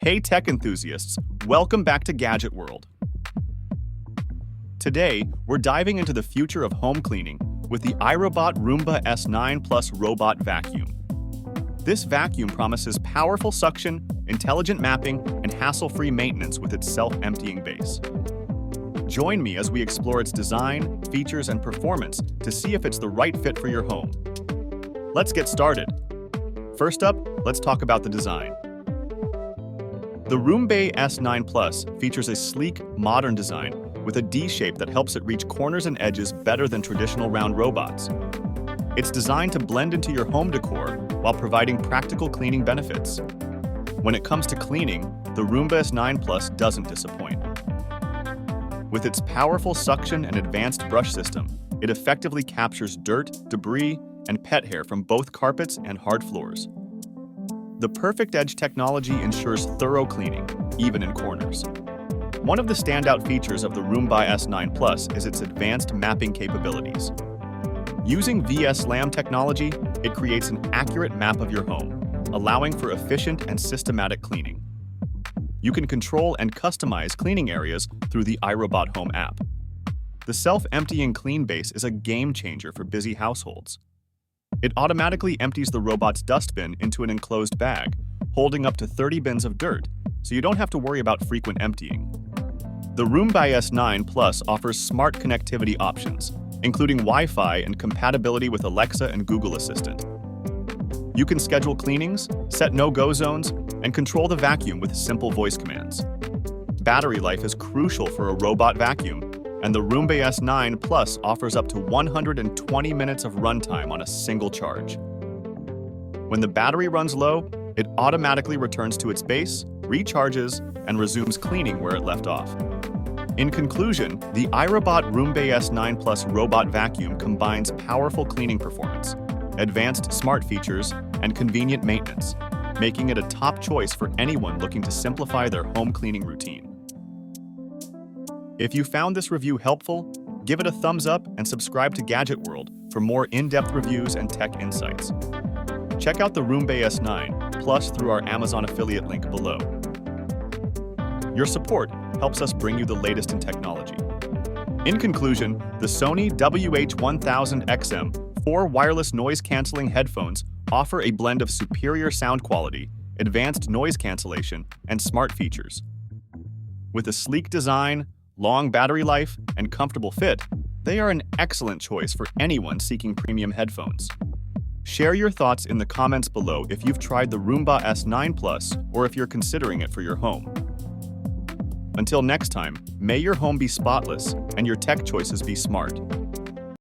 Hey tech enthusiasts, welcome back to Gadget World. Today, we're diving into the future of home cleaning with the iRobot Roomba S9 Plus robot vacuum. This vacuum promises powerful suction, intelligent mapping, and hassle-free maintenance with its self-emptying base. Join me as we explore its design, features, and performance to see if it's the right fit for your home. Let's get started. First up, let's talk about the design. The Roomba S9 Plus features a sleek, modern design with a D shape that helps it reach corners and edges better than traditional round robots. It's designed to blend into your home decor while providing practical cleaning benefits. When it comes to cleaning, the Roomba S9 Plus doesn't disappoint. With its powerful suction and advanced brush system, it effectively captures dirt, debris, and pet hair from both carpets and hard floors. The PerfectEdge Technology ensures thorough cleaning, even in corners. One of the standout features of the Roomba S9 Plus is its advanced mapping capabilities. Using VS-LAM technology, it creates an accurate map of your home, allowing for efficient and systematic cleaning. You can control and customize cleaning areas through the iRobot Home app. The self-emptying clean base is a game-changer for busy households. It automatically empties the robot's dustbin into an enclosed bag, holding up to 30 bins of dirt, so you don't have to worry about frequent emptying. The Roomba S9 Plus offers smart connectivity options, including Wi-Fi and compatibility with Alexa and Google Assistant. You can schedule cleanings, set no-go zones, and control the vacuum with simple voice commands. Battery life is crucial for a robot vacuum, and the Roomba S9 Plus offers up to 120 minutes of runtime on a single charge. When the battery runs low, it automatically returns to its base, recharges, and resumes cleaning where it left off. In conclusion, the iRobot Roomba S9 Plus robot vacuum combines powerful cleaning performance, advanced smart features, and convenient maintenance, making it a top choice for anyone looking to simplify their home cleaning routine. If you found this review helpful, give it a thumbs up and subscribe to Gadget World for more in-depth reviews and tech insights. Check out the Roomba S9 Plus through our Amazon affiliate link below. Your support helps us bring you the latest in technology. In conclusion, the Sony WH-1000XM 4 wireless noise-canceling headphones offer a blend of superior sound quality, advanced noise cancellation, and smart features. With a sleek design, long battery life, and comfortable fit, they are an excellent choice for anyone seeking premium headphones. Share your thoughts in the comments below if you've tried the Roomba S9 Plus or if you're considering it for your home. Until next time, may your home be spotless and your tech choices be smart.